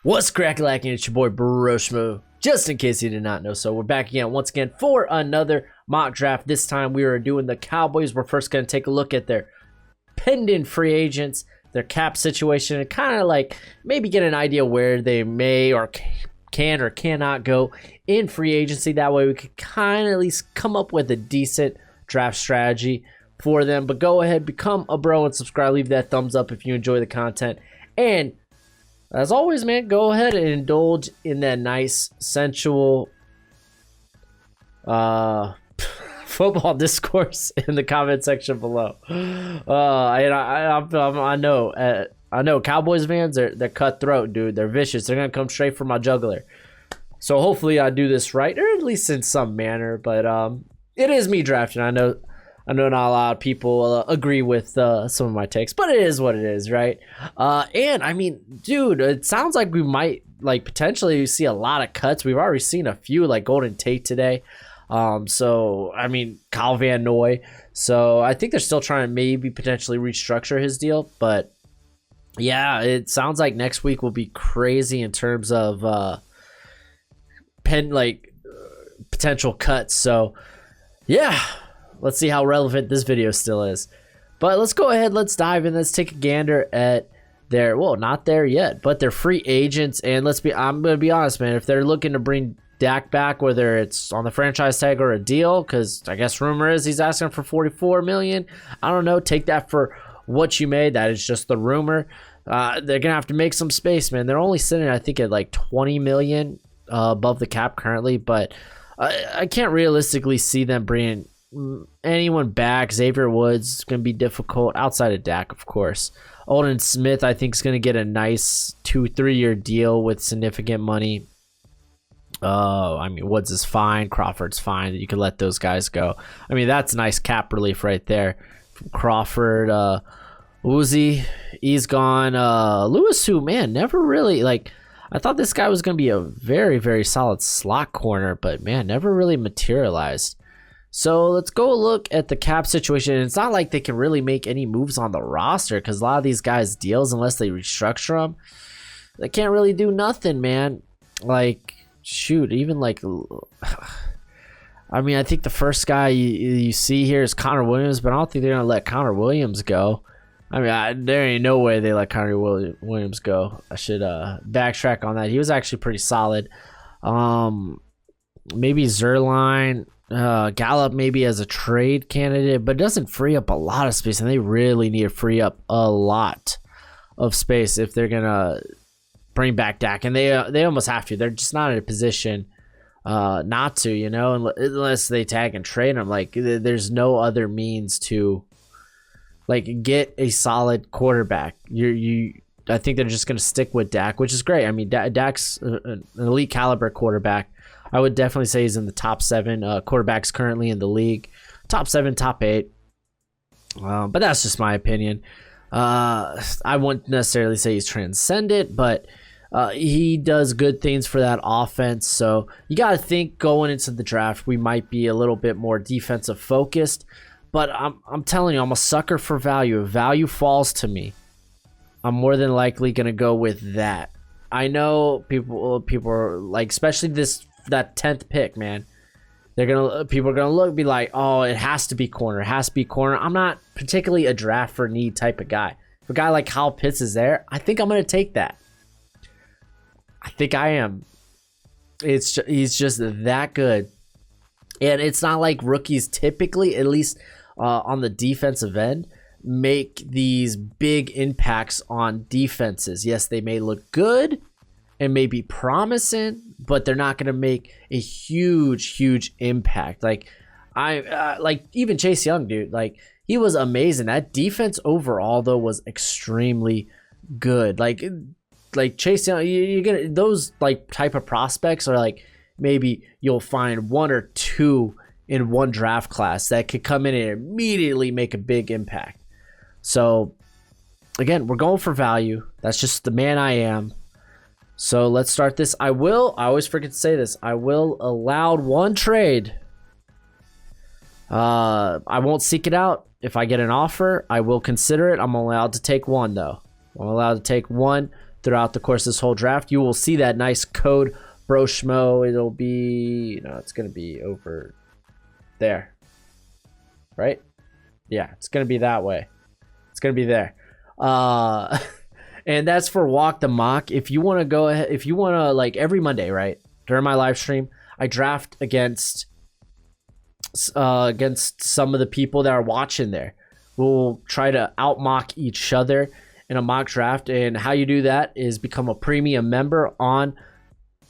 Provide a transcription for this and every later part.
What's crack-a-lacking? It's your boy Broshmo. Just in case you did not know, so we're back again once again for another mock draft. This time we are doing the Cowboys. We're first going to take a look at their pending free agents, their cap situation, and kind of like maybe get an idea where they may or can or cannot go in free agency. That way we could kind of at least come up with a decent draft strategy for them. But go ahead, become a bro and subscribe. Leave that thumbs up if you enjoy the content. And as always, man, go ahead and indulge in that nice, sensual football discourse in the comment section below. I know Cowboys fans, they're cutthroat, dude. They're vicious. They're going to come straight for my jugular. So hopefully I do this right, or at least in some manner. But it is me drafting. I know not a lot of people agree with some of my takes, but it is what it is, right? And I mean, dude, it sounds like we might potentially see a lot of cuts. We've already seen a few, like Golden Tate today. So I mean, Kyle Van Noy. So I think they're still trying to maybe potentially restructure his deal, but yeah, it sounds like next week will be crazy in terms of potential cuts. So yeah. Let's see how relevant this video still is. But let's go ahead. Let's dive in. Let's take a gander at their, well, not there yet, but their free agents. And I'm going to be honest, man. If they're looking to bring Dak back, whether it's on the franchise tag or a deal, because I guess rumor is he's asking for $44 million. I don't know. Take that for what you made. That is just the rumor. They're going to have to make some space, man. They're only sitting, I think, at like $20 million above the cap currently. But I can't realistically see them bringing anyone back. Xavier Woods is going to be difficult outside of Dak, of course. Aldon Smith, I think, is going to get a nice 2-3 year deal with significant money. I mean, Woods is fine. Crawford's fine. You can let those guys go. I mean, that's nice cap relief right there. Crawford, Uzi, he's gone. Lewis, who, man, never really, I thought this guy was going to be a very, very solid slot corner, but, man, never really materialized. So let's go look at the cap situation. It's not like they can really make any moves on the roster because a lot of these guys' deals, unless they restructure them, they can't really do nothing, man. Shoot, even I mean, I think the first guy you see here is Connor Williams, but I don't think they're going to let Connor Williams go. I mean, there ain't no way they let Connor Williams go. I should backtrack on that. He was actually pretty solid. Maybe Zerline. Gallup maybe as a trade candidate, but it doesn't free up a lot of space, and they really need to free up a lot of space if they're gonna bring back Dak, and they almost have to. They're just not in a position not to, unless they tag and trade them. There's no other means to get a solid quarterback. I think they're just gonna stick with Dak, which is great. I mean, Dak's an elite caliber quarterback. I would definitely say he's in the top 7 quarterbacks currently in the league. Top 7, top 8. But that's just my opinion. I wouldn't necessarily say he's transcendent, but he does good things for that offense. So you got to think going into the draft, we might be a little bit more defensive focused. But I'm telling you, I'm a sucker for value. If value falls to me, I'm more than likely going to go with that. I know people are especially that 10th pick, man. People are gonna be like, oh, it has to be corner. It has to be corner. I'm not particularly a draft for need type of guy. If a guy like Kyle Pitts is there, I think I'm gonna take that. I think I am. He's just that good, and it's not like rookies typically, at least on the defensive end, make these big impacts on defenses. Yes, they may look good and may be promising, but they're not going to make a huge impact. Even Chase Young, dude, he was amazing. That defense overall, though, was extremely good. Chase Young, you're gonna, those type of prospects are maybe you'll find 1 or 2 in one draft class that could come in and immediately make a big impact. So again, we're going for value. That's just the man I am. So let's start this. I always forget to say this. I will allow one trade. I won't seek it out. If I get an offer, I will consider it. I'm allowed to take one, though. I'm allowed to take one throughout the course of this whole draft. You will see that nice code Broshmo. It'll be, it's going to be over there, right? Yeah, it's going to be that way. It's going to be there. And that's for Walk the Mock. If you want to go ahead, if you want to, like, every Monday, right, during my live stream, I draft against some of the people that are watching there. We'll try to out mock each other in a mock draft. And how you do that is become a premium member on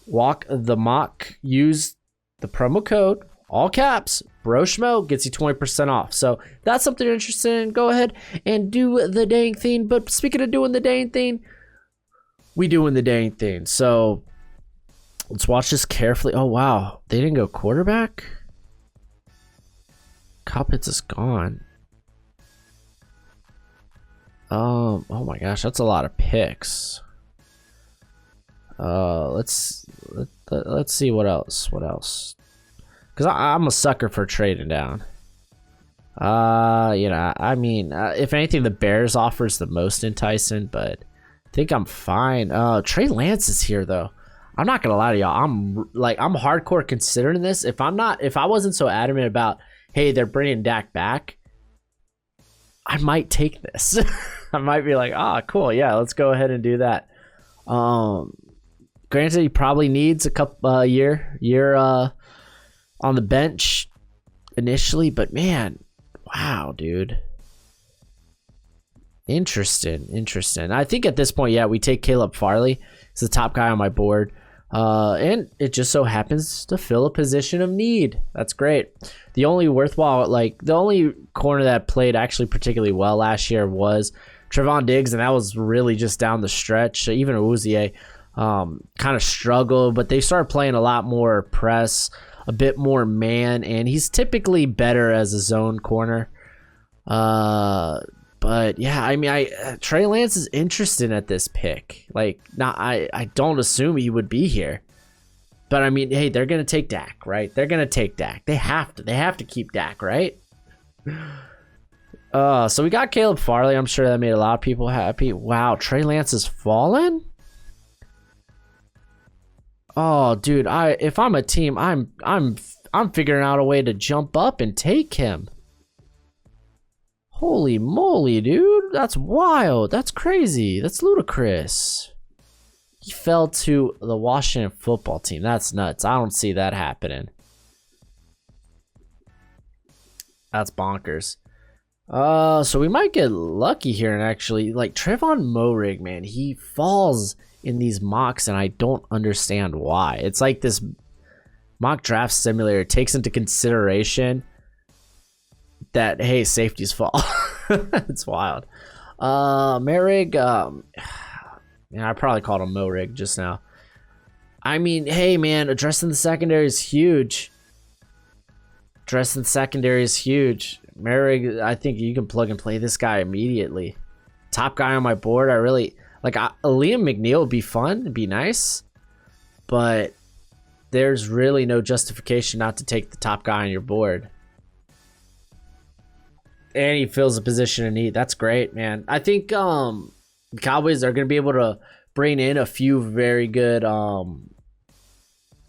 Walk the Mock. Use the promo code, all caps, Broshmo, gets you 20% off. So that's something you're interested in. Go ahead and do the dang thing. But speaking of doing the dang thing, we doing the dang thing. So let's watch this carefully. Oh, wow. They didn't go quarterback? Coppets is gone. Oh my gosh, that's a lot of picks. Let's see what else. Because I'm a sucker for trading down. I mean, if anything, the Bears offers the most enticing, but I think I'm fine. Trey Lance is here though. I'm not gonna lie to y'all. I'm hardcore considering this. If I wasn't so adamant about, hey, they're bringing Dak back, I might take this. I might be like, cool, yeah, let's go ahead and do that. Granted, he probably needs a couple year on the bench initially, but man, wow, dude. Interesting. I think at this point, yeah, we take Caleb Farley. He's the top guy on my board. And it just so happens to fill a position of need. That's great. The only worthwhile, the only corner that played actually particularly well last year was Trevon Diggs, and that was really just down the stretch. Even Uzier kind of struggled, but they started playing a lot more press, a bit more man, and he's typically better as a zone corner. But yeah, I mean, Trey Lance is interesting at this pick. I don't assume he would be here, but I mean, hey, they're gonna take Dak, right? They're gonna take Dak. They have to keep Dak, right? So we got Caleb Farley. I'm sure that made a lot of people happy. Wow, Trey Lance has fallen. Oh, dude, if I'm a team, I'm figuring out a way to jump up and take him. Holy moly, dude. That's wild. That's crazy. That's ludicrous. He fell to the Washington football team. That's nuts. I don't see that happening. That's bonkers. So we might get lucky here and actually, Trevon Moehrig, man, he falls in these mocks and I don't understand why. It's like this mock draft simulator takes into consideration that, hey, safeties fall. It's wild. Moehrig, I probably called him Moehrig just now. I mean, hey, man, addressing the secondary is huge. Moehrig, I think you can plug and play this guy immediately. Top guy on my board. I really Liam McNeil would be fun. It'd be nice. But there's really no justification not to take the top guy on your board. And he fills a position of need. That's great, man. I think the Cowboys are going to be able to bring in a few very good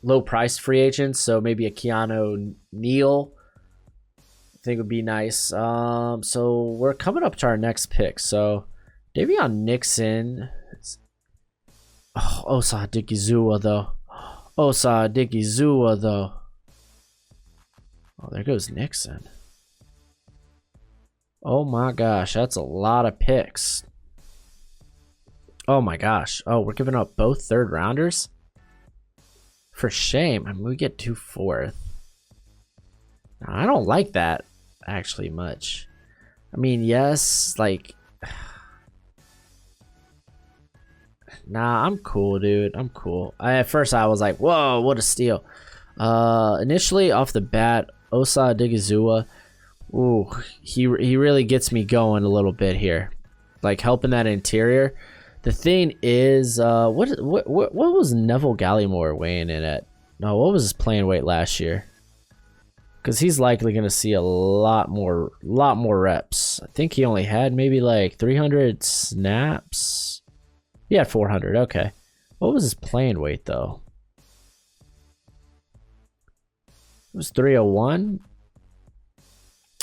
low-priced free agents. So maybe a Keanu Neal, I think would be nice. So we're coming up to our next pick. So Davion Nixon. Osa Odighizuwa, though. Oh, there goes Nixon. Oh my gosh, that's a lot of picks. Oh my gosh. Oh, we're giving up both third rounders? For shame. I mean, we get 2 fourth. Now, I don't like that actually much. I mean, yes, nah, I'm cool, dude. I'm cool. At first I was like, whoa, what a steal. Initially off the bat, Osa Odighizuwa, ooh, he really gets me going a little bit here, helping that interior. The thing is, what was Neville Gallimore weighing in at? No, what was his playing weight last year? Because he's likely going to see a lot more reps. I think he only had maybe 300 snaps. He had 400. Okay. What was his playing weight though? It was 301.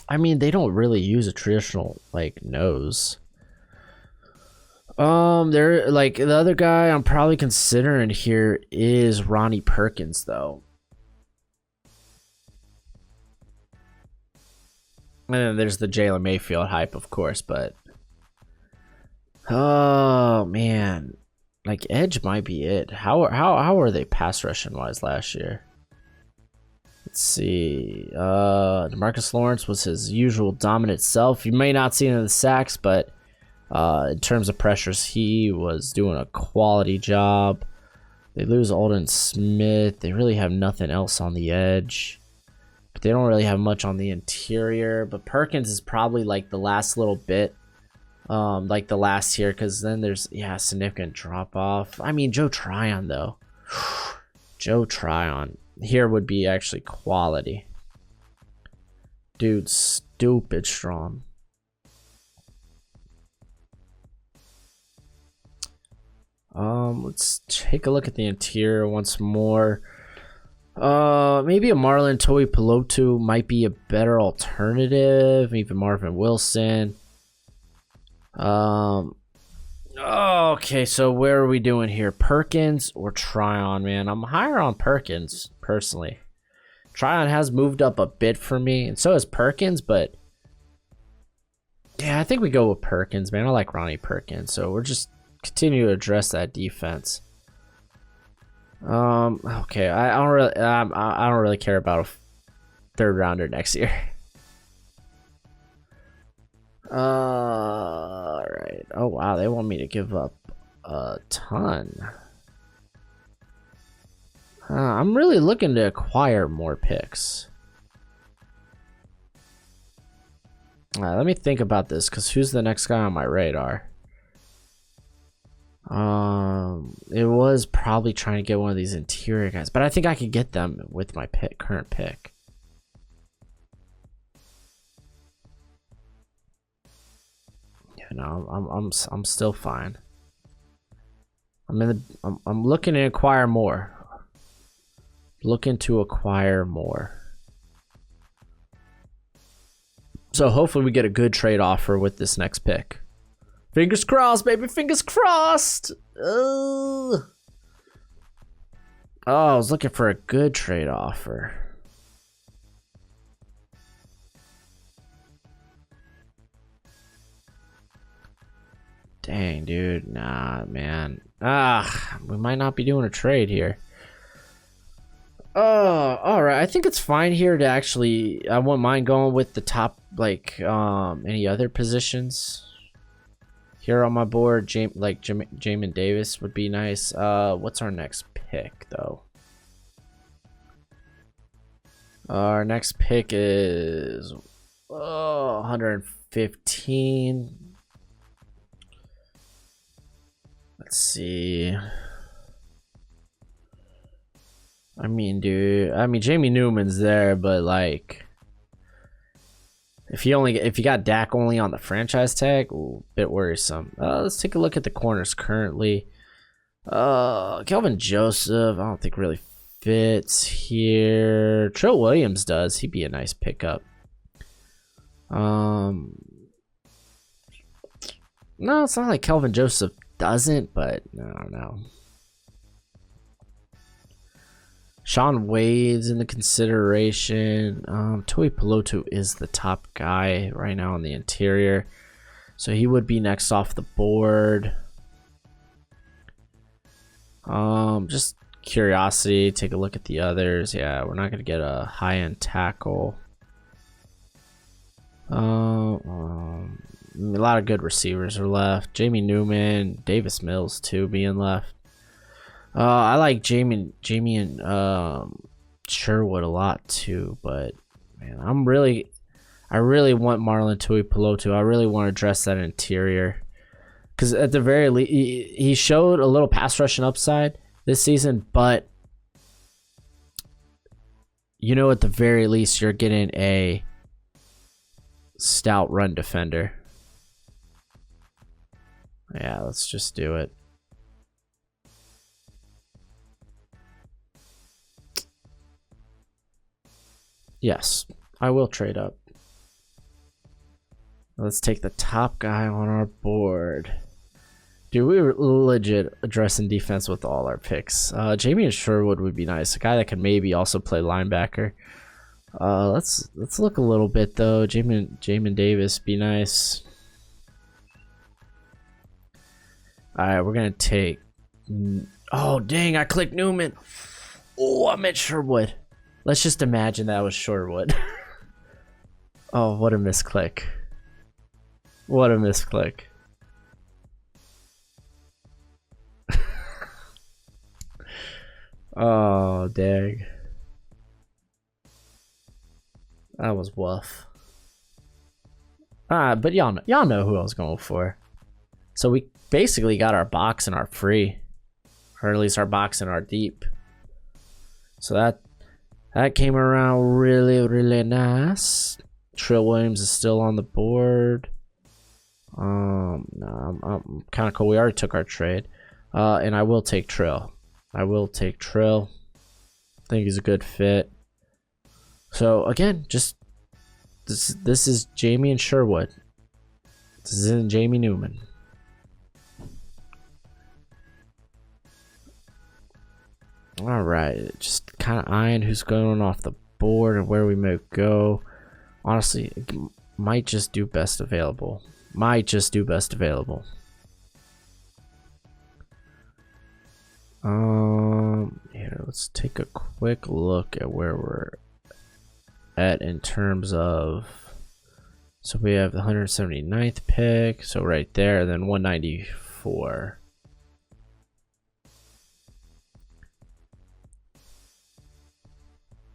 I mean, they don't really use a traditional like nose. They're like the other guy I'm probably considering here is Ronnie Perkins though. And then there's the Jalen Mayfield hype, of course, but oh man, like edge might be it. How are they pass rushing wise last year? Let's see. DeMarcus Lawrence was his usual dominant self. You may not see him in the sacks, but in terms of pressures, he was doing a quality job. They lose Alden Smith. They really have nothing else on the edge. But they don't really have much on the interior. But Perkins is probably like the last little bit. Like the last tier, because then there's, yeah, significant drop off. I mean, Joe Tryon, though. Joe Tryon. Here would be actually quality. Dude, stupid strong. Let's take a look at the interior once more. Maybe a Marlon Toi Pelotu might be a better alternative. Even Marvin Wilson. Okay, so where are we doing here? Perkins or Tryon, man? I'm higher on Perkins, personally. Tryon has moved up a bit for me, and so has Perkins, but yeah, I think we go with Perkins, man. I like Ronnie Perkins, so we're just continue to address that defense. Okay, I don't really care about a third rounder next year. All right. Oh wow, they want me to give up a ton. I'm really looking to acquire more picks. Let me think about this, because who's the next guy on my radar? It was probably trying to get one of these interior guys, but I think I could get them with my current pick. Yeah, no, I'm still fine. I'm looking to acquire more. Looking to acquire more. So hopefully we get a good trade offer with this next pick. Fingers crossed, baby. Fingers crossed. Oh, I was looking for a good trade offer. Dang, dude. Nah, man. We might not be doing a trade here. All right. I think it's fine here to actually. I wouldn't mind going with the top, like, any other positions. Here on my board, Jamin Davis would be nice. What's our next pick, though? Our next pick is 115. Let's see. I mean, dude. I mean, Jamie Newman's there, but like. If you got Dak only on the franchise tag, ooh, bit worrisome. Let's take a look at the corners currently. Kelvin Joseph, I don't think really fits here. Trill Williams does. He'd be a nice pickup. No, it's not like Kelvin Joseph doesn't, but I don't know. Sean Wade's in the consideration. Toi Pelotu is the top guy right now on the interior, so he would be next off the board. Just curiosity, take a look at the others. Yeah, we're not gonna get a high-end tackle. A lot of good receivers are left. Jamie Newman, Davis Mills too being left. I like Jamie and Sherwood a lot too, but man, I really want Marlon Toi Pelotu. I really want to address that interior, because at the very least, he showed a little pass rushing upside this season, but you know, at the very least, you're getting a stout run defender. Yeah, let's just do it. Yes, I will trade up. Let's take the top guy on our board. Dude, we were legit addressing defense with all our picks. Jamie and Sherwood would be nice. A guy that could maybe also play linebacker. Let's look a little bit though. Jamin Davis be nice. All right, we're gonna take. Oh dang! I clicked Newman. Oh, I meant Sherwood. Let's just imagine that was Sherwood. Oh, what a misclick! What a misclick! Oh dang! That was woof. But y'all know who I was going for. So we basically got our box and our free, or at least our box and our deep. So that came around really nice. Trill Williams is still on the board. No, I'm kind of cool. We already took our trade, and I will take Trill. I think he's a good fit. So again, just this is Jamie and Sherwood. This isn't Jamie Newman. All right, just kind of eyeing who's going off the board and where we may go. Honestly, might just do best available. Here, let's take a quick look at where we're at in terms of. So we have the 179th pick, so right there, then 194.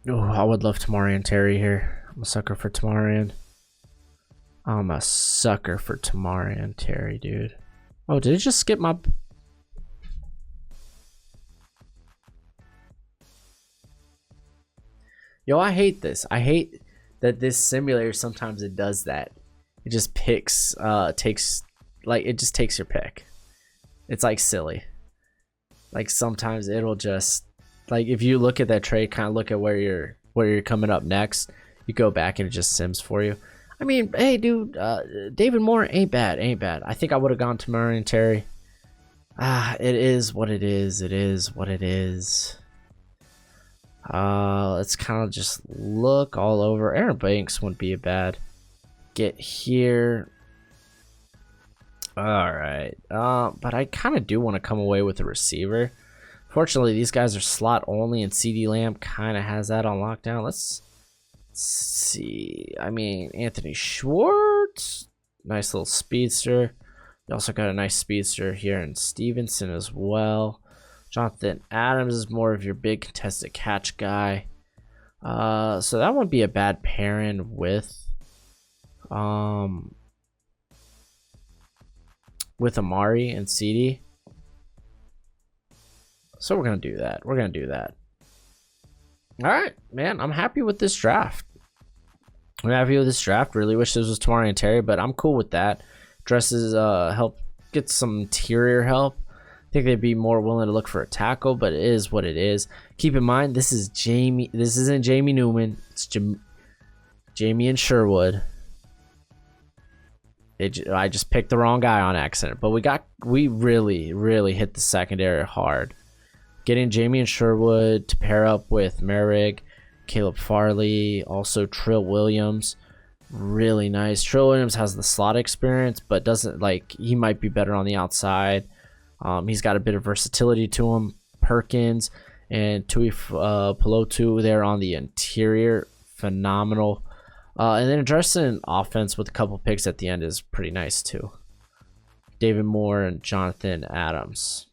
Oh, I would love Tamarian Terry here. I'm a sucker for Tamarian Terry, dude. Oh, did it just skip my... Yo, I hate this. I hate that this simulator sometimes it does that. It just picks, it just takes your pick. It's like silly. Like sometimes it'll just, like if you look at that trade, kind of look at where you're coming up next, you go back and it just sims for you. I mean, hey, dude, David Moore ain't bad. I think I would have gone to Marion Terry. It is what it is. Let's kind of just look all over. Aaron Banks wouldn't be a bad get here. All right, but I kind of do want to come away with a receiver. Fortunately, these guys are slot only, and CD Lamb kind of has that on lockdown. Let's see. I mean, Anthony Schwartz, nice little speedster. You also got a nice speedster here in Stevenson as well. Jonathan Adams is more of your big contested catch guy. So that wouldn't be a bad pairing with Amari and CD. So we're gonna do that. All right, man. I'm happy with this draft. Really wish this was Tamari and Terry, but I'm cool with that. Dresses help get some interior help. I think they'd be more willing to look for a tackle, but it is what it is. Keep in mind, this is Jamie. This isn't Jamie Newman. It's Jamie and Sherwood. I just picked the wrong guy on accident, but we really hit the secondary hard. Getting Jamie and Sherwood to pair up with Merrick, Caleb Farley, also Trill Williams, really nice. Trill Williams has the slot experience, but doesn't he might be better on the outside. He's got a bit of versatility to him. Perkins and Tui Pelotu there on the interior, phenomenal. And then addressing offense with a couple picks at the end is pretty nice too. David Moore and Jonathan Adams.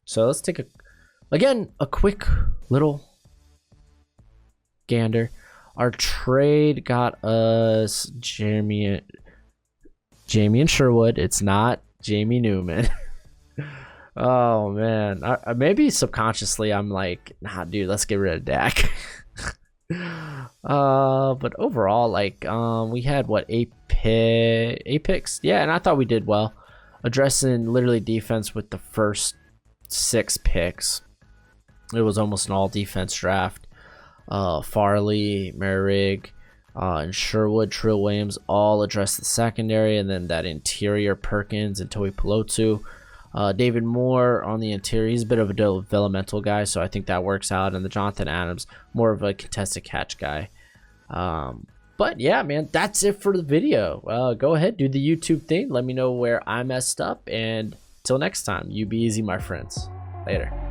So let's take a quick little gander. Our trade got us Jamie and Sherwood. It's not Jamie Newman. Oh man, maybe subconsciously I'm like, nah, dude, let's get rid of Dak. But overall, we had eight picks, yeah, and I thought we did well, addressing literally defense with the first 6 picks. It was almost an all defense draft. Farley, Merrick, and Sherwood, Trill Williams all address the secondary, and then that interior Perkins and Toi Pelotu. David Moore on the interior, he's a bit of a developmental guy, so I think that works out. And the Jonathan Adams, more of a contested catch guy. But yeah, man, that's it for the video. Go ahead, do the YouTube thing. Let me know where I messed up. And till next time, you be easy, my friends. Later.